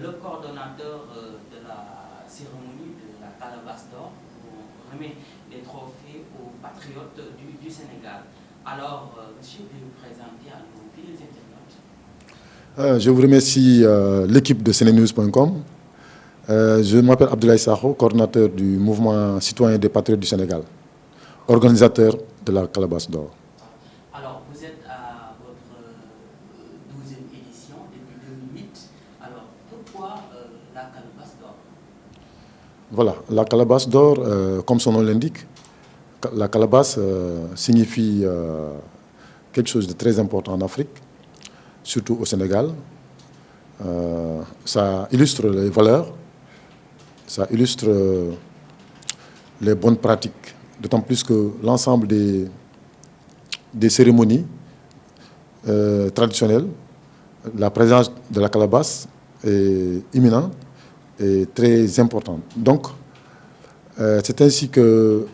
le coordonnateur de la cérémonie de la Calebasse d'Or remet des trophées aux patriotes du Sénégal. Alors, monsieur, vous vous présenter à nos fidèles internautes. Je vous remercie l'équipe de Senenews.com. Je m'appelle Abdoulaye Sakho, coordonnateur du mouvement citoyen des patriotes du Sénégal, organisateur de la Calebasse d'Or. Alors, vous êtes à votre 12e édition depuis 2008. Alors, pourquoi la Calebasse d'Or? Voilà, la Calebasse d'Or, comme son nom l'indique, la calebasse signifie quelque chose de très important en Afrique, surtout au Sénégal. Ça illustre les valeurs, ça illustre les bonnes pratiques, d'autant plus que l'ensemble des cérémonies traditionnelles, la présence de la calebasse est imminente et très importante. Donc, c'est ainsi que,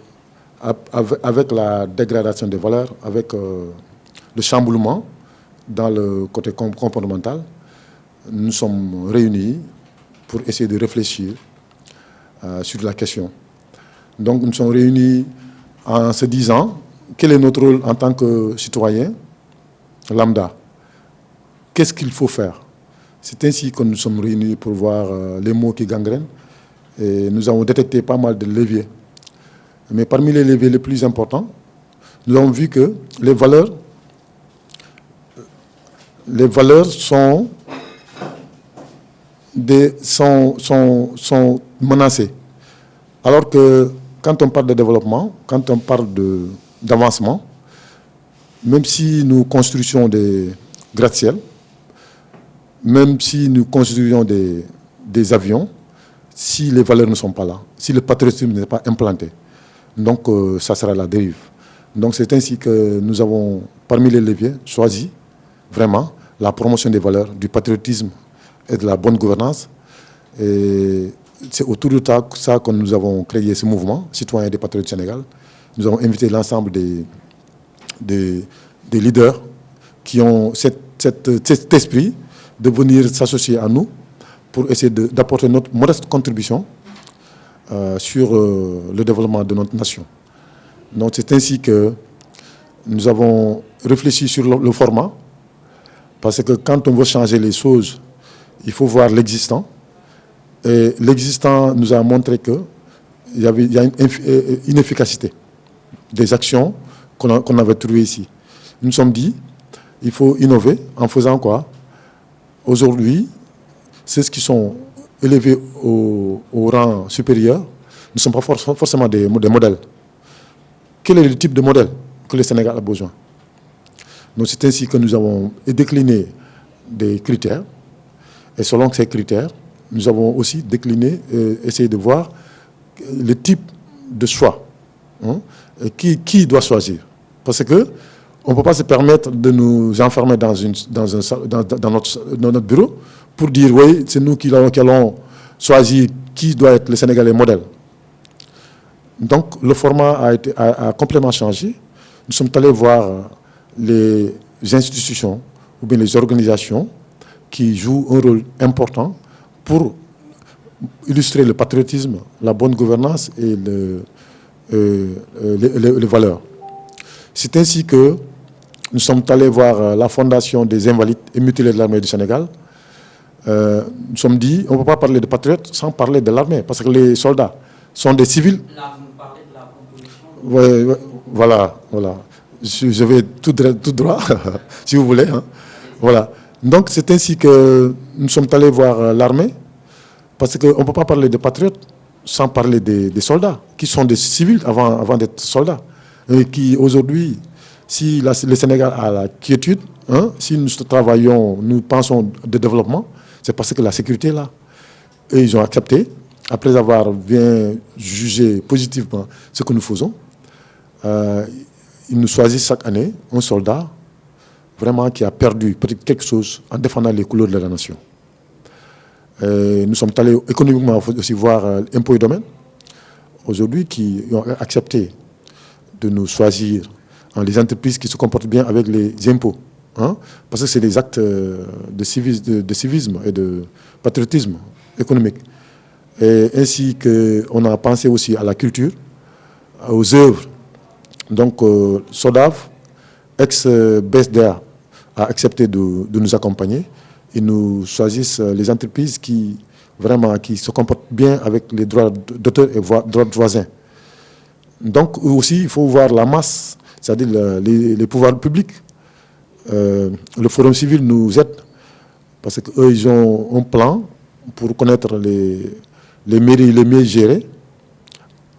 avec la dégradation des valeurs, avec le chamboulement dans le côté comportemental, nous sommes réunis pour essayer de réfléchir sur la question. Donc nous sommes réunis en se disant quel est notre rôle en tant que citoyen lambda. Qu'est-ce qu'il faut faire? C'est ainsi que nous sommes réunis pour voir les maux qui gangrènent. Et nous avons détecté pas mal de leviers. Mais parmi les leviers les plus importants, nous avons vu que les valeurs sont menacées. Alors que quand on parle de développement, quand on parle d'avancement, même si nous construisons des gratte-ciel, même si nous construisons des avions, si les valeurs ne sont pas là, si le patriotisme n'est pas implanté, donc ça sera la dérive. Donc c'est ainsi que nous avons, parmi les leviers, choisi vraiment la promotion des valeurs, du patriotisme et de la bonne gouvernance. Et c'est autour de ça que nous avons créé ce mouvement, Citoyens des patriotes du Sénégal. Nous avons invité l'ensemble des leaders qui ont cet esprit de venir s'associer à nous pour essayer d'apporter notre modeste contribution sur le développement de notre nation. Donc c'est ainsi que nous avons réfléchi sur le format, parce que quand on veut changer les choses, il faut voir l'existant. Et l'existant nous a montré qu'il y a une inefficacité des actions qu'on avait trouvées ici. Nous nous sommes dit, il faut innover en faisant quoi? Aujourd'hui, ceux qui sont élevés au rang supérieur ne sont pas forcément des modèles. Quel est le type de modèle que le Sénégal a besoin? Donc c'est ainsi que nous avons décliné des critères. Et selon ces critères, nous avons aussi décliné, essayé de voir le type de choix. Qui doit choisir? Parce qu'on ne peut pas se permettre de nous enfermer dans notre bureau pour dire, oui, c'est nous qui allons choisir qui doit être le Sénégalais modèle. Donc le format a complètement changé. Nous sommes allés voir les institutions ou bien les organisations qui jouent un rôle important pour illustrer le patriotisme, la bonne gouvernance et les valeurs. C'est ainsi que nous sommes allés voir la Fondation des Invalides et Mutilés de l'armée du Sénégal. Nous sommes dit, on ne peut pas parler de patriotes sans parler de l'armée, parce que les soldats sont des civils. Là, vous parlez de la composition. Oui, voilà. Je vais tout droit, si vous voulez. Hein. Voilà. Donc c'est ainsi que nous sommes allés voir l'armée, parce qu'on ne peut pas parler de patriotes sans parler des soldats, qui sont des civils avant d'être soldats. Et qui aujourd'hui, si le Sénégal a la quiétude, si nous travaillons, nous pensons de développement, c'est parce que la sécurité est là. Et ils ont accepté, après avoir bien jugé positivement ce que nous faisons, ils nous choisissent chaque année un soldat vraiment qui a perdu peut-être quelque chose en défendant les couleurs de la nation. Nous sommes allés économiquement aussi voir Impôts et Domaines, aujourd'hui, qui ont accepté de nous choisir dans les entreprises qui se comportent bien avec les impôts. hein, parce que c'est des actes de civisme et de patriotisme économique. Et ainsi qu'on a pensé aussi à la culture, aux œuvres. Donc, SODAV, ex-BSDA, a accepté de nous accompagner. Ils nous choisissent les entreprises qui se comportent bien avec les droits d'auteur et droits de voisins. Donc, aussi, il faut voir la masse, c'est-à-dire les pouvoirs publics. Le Forum civil nous aide parce qu'eux, ils ont un plan pour connaître les mairies les mieux gérées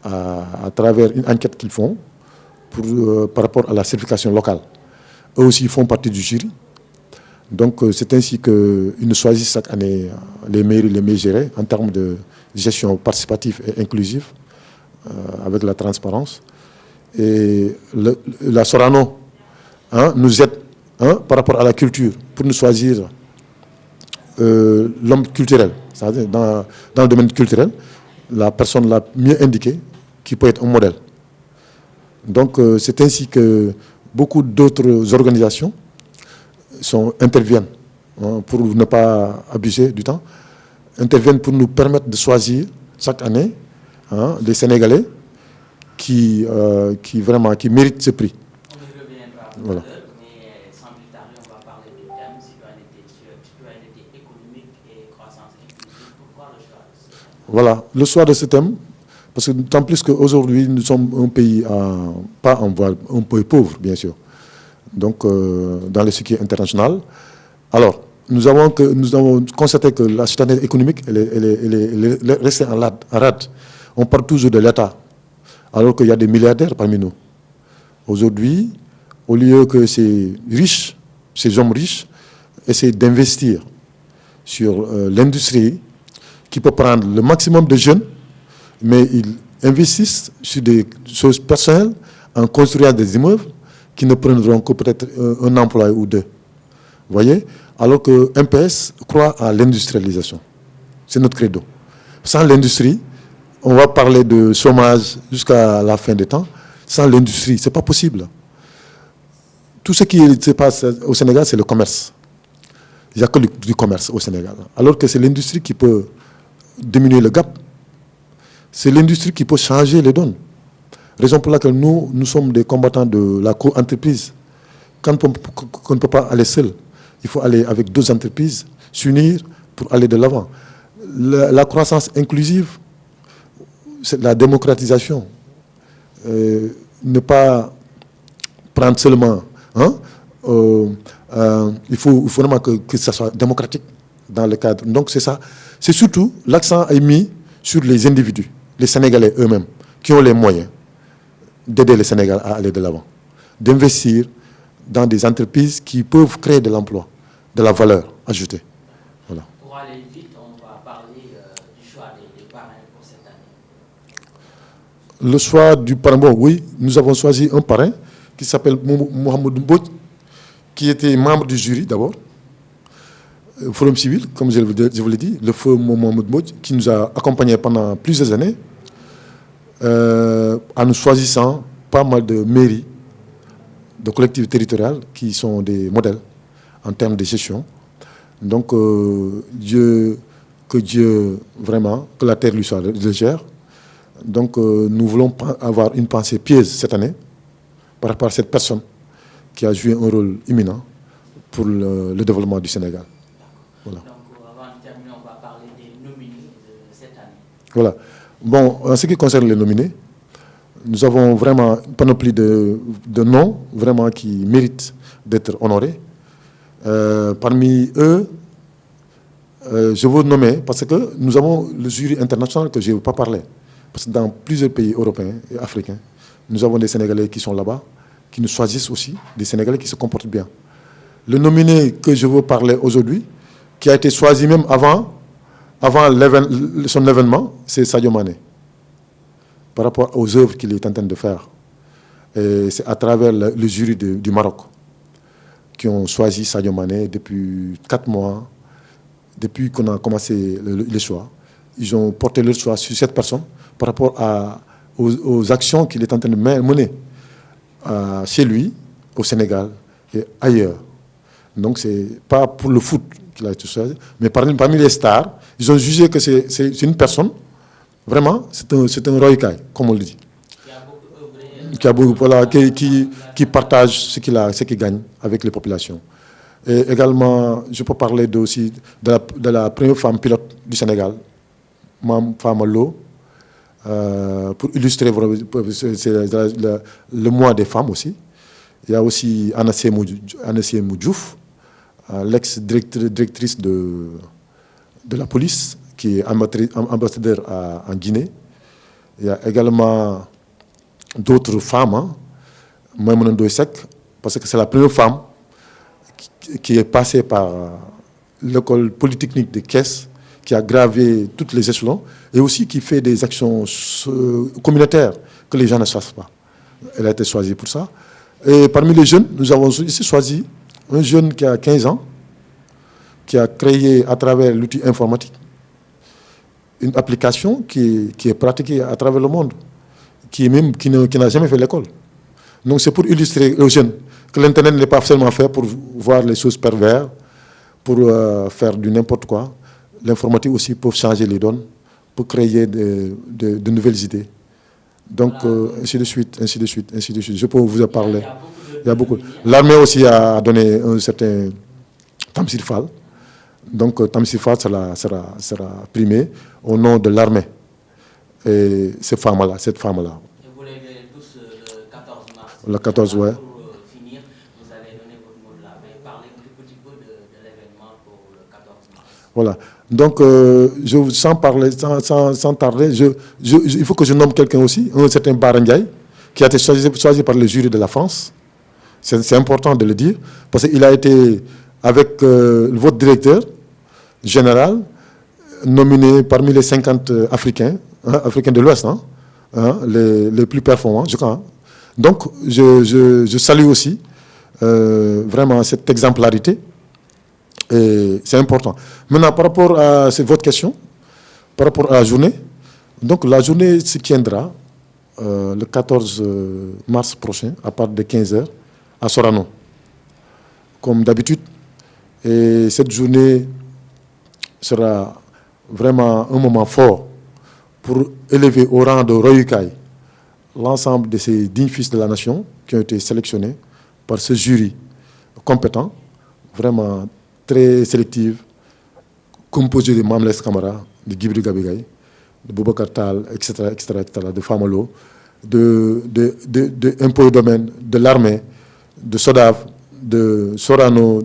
à travers une enquête qu'ils font par rapport à la certification locale. Eux aussi font partie du jury. Donc c'est ainsi qu'ils nous choisissent chaque année les mairies les mieux gérées en termes de gestion participative et inclusive avec la transparence. Et la Sorano nous aide par rapport à la culture pour nous choisir l'homme culturel, c'est-à-dire dans le domaine culturel, la personne la mieux indiquée qui peut être un modèle. Donc c'est ainsi que beaucoup d'autres organisations interviennent pour ne pas abuser du temps, interviennent pour nous permettre de choisir chaque année des Sénégalais qui méritent ce prix. On y reviendra tout Voilà. à l'heure, mais sans plus tarder, on va parler du thème citoyenneté économique et croissance inclusive. Pourquoi le choix de ce thème? Voilà, le choix de ce thème, parce que d'autant plus qu'aujourd'hui, nous sommes un pays un peu pauvre, bien sûr. Donc, dans le circuit international. Alors, nous avons constaté que la citoyenneté économique, elle est restée en rade. On parle toujours de l'État, alors qu'il y a des milliardaires parmi nous. Aujourd'hui, au lieu que ces hommes riches, essaient d'investir sur l'industrie qui peut prendre le maximum de jeunes, mais ils investissent sur des choses personnelles en construisant des immeubles qui ne prendront que peut-être un employé ou deux. Vous voyez? Alors que MPS croit à l'industrialisation. C'est notre credo. Sans l'industrie, on va parler de chômage jusqu'à la fin des temps. Sans l'industrie, ce n'est pas possible. Tout ce qui se passe au Sénégal, c'est le commerce. Il n'y a que du commerce au Sénégal. Alors que c'est l'industrie qui peut diminuer le gap. C'est l'industrie qui peut changer les donnes. Raison pour laquelle nous sommes des combattants de la co-entreprise. Quand on ne peut pas aller seul, il faut aller avec deux entreprises, s'unir pour aller de l'avant. La croissance inclusive, c'est la démocratisation. Ne pas prendre seulement... il faut vraiment que ça soit démocratique dans le cadre. Donc c'est ça. C'est surtout, l'accent est mis sur les individus, les Sénégalais eux-mêmes, qui ont les moyens d'aider le Sénégal à aller de l'avant, d'investir dans des entreprises qui peuvent créer de l'emploi, de la valeur ajoutée. Voilà. Pour aller vite, on va parler du choix des parrains pour cette année. Le choix du parrain, bon, oui, nous avons choisi un parrain qui s'appelle Mohamed Mbodj, qui était membre du jury d'abord, au Forum civil, comme je vous l'ai dit, le feu Mohamed Mbodj, qui nous a accompagnés pendant plusieurs années, en nous choisissant pas mal de mairies, de collectivités territoriales qui sont des modèles en termes de gestion. Donc, que Dieu, vraiment, que la terre lui soit légère. Donc, nous voulons avoir une pensée pieuse cette année par rapport à cette personne qui a joué un rôle imminent pour le développement du Sénégal. Voilà. Donc, avant de terminer, on va parler des nominés de cette année. Voilà. Bon, en ce qui concerne les nominés, nous avons vraiment une panoplie de noms vraiment qui méritent d'être honorés. Parmi eux, je veux nommer, parce que nous avons le jury international que je ne veux pas parler. Parce que dans plusieurs pays européens et africains, nous avons des Sénégalais qui sont là-bas, qui nous choisissent aussi, des Sénégalais qui se comportent bien. Le nominé que je veux parler aujourd'hui, qui a été choisi même avant son événement, c'est Sadio Mané, par rapport aux œuvres qu'il est en train de faire. Et c'est à travers le jury du Maroc qui ont choisi Sadio Mané depuis 4 mois, depuis qu'on a commencé les choix. Ils ont porté leur choix sur cette personne par rapport aux actions qu'il est en train de mener chez lui, au Sénégal et ailleurs. Donc, ce n'est pas pour le foot qu'il a été choisi, mais parmi les stars, ils ont jugé que c'est une personne, vraiment, c'est un Roy Kai, comme on le dit. Voilà, qui partage ce qu'il gagne avec les populations. Et également, je peux parler aussi de la première femme pilote du Sénégal, Mme Famalo, pour illustrer le mois des femmes aussi. Il y a aussi Anassé Moudjouf, l'ex-directrice de la police, qui est ambassadeur en Guinée. Il y a également d'autres femmes, Maïmouna Ndoye Seck, parce que c'est la première femme qui est passée par l'école polytechnique de Thiès, qui a gravé tous les échelons, et aussi qui fait des actions communautaires que les gens ne savent pas. Elle a été choisie pour ça. Et parmi les jeunes, nous avons ici choisi un jeune qui a 15 ans, qui a créé à travers l'outil informatique une application qui est pratiquée à travers le monde, qui n'a jamais fait l'école. Donc c'est pour illustrer aux jeunes que l'Internet n'est pas seulement fait pour voir les choses perverses, pour faire du n'importe quoi. L'informatique aussi peut changer les donnes, pour créer de nouvelles idées. Donc, ainsi de suite, ainsi de suite, ainsi de suite. Je peux vous en parler. Il y a beaucoup. L'armée aussi a donné un certain Tamsir Fall. Donc, Tamsir Fall sera primé au nom de l'armée. Et cette femme-là. Et vous l'avez tous le 14 mars. Le 14, ouais. Pour finir, vous allez donner votre mot de la fin. Parlez un petit peu de l'événement pour le 14 mars. Voilà. Donc, sans tarder, il faut que je nomme quelqu'un aussi, un certain Barangay, qui a été choisi par le jury de la France. C'est important de le dire, parce qu'il a été, avec votre directeur général, nominé parmi les 50 Africains de l'Ouest, les plus performants, je crois. Donc, je salue aussi vraiment cette exemplarité. Et c'est important. Maintenant, par rapport à votre question, par rapport à la journée, donc la journée se tiendra le 14 mars prochain, à partir de 15h, à Sorano, comme d'habitude. Et cette journée sera vraiment un moment fort pour élever au rang de Roy Kai l'ensemble de ces dignes fils de la nation qui ont été sélectionnés par ce jury compétent, vraiment très sélective, composée de Mamles Kamara, de Djibril Gabegay, de Boubacar Tal, etc., de Famalo, de Impôts et Domaines, de l'armée, de SODAV, de Sorano,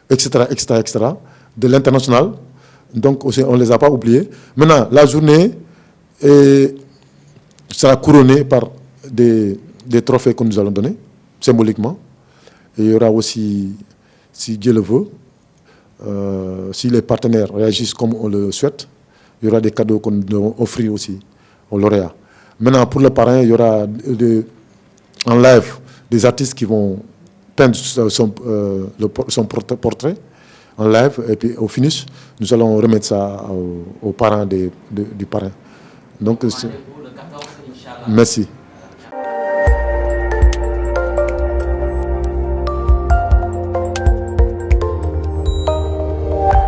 etc., de l'international. Donc, aussi, on ne les a pas oubliés. Maintenant, la journée sera couronnée par des trophées que nous allons donner, symboliquement. Et il y aura aussi, si Dieu le veut, si les partenaires réagissent comme on le souhaite, il y aura des cadeaux qu'on doit offrir aussi aux lauréats. Maintenant, pour le parrain, il y aura en live des artistes qui vont peindre son portrait en live, et puis au finish, nous allons remettre ça aux parents du parrain. Donc, merci.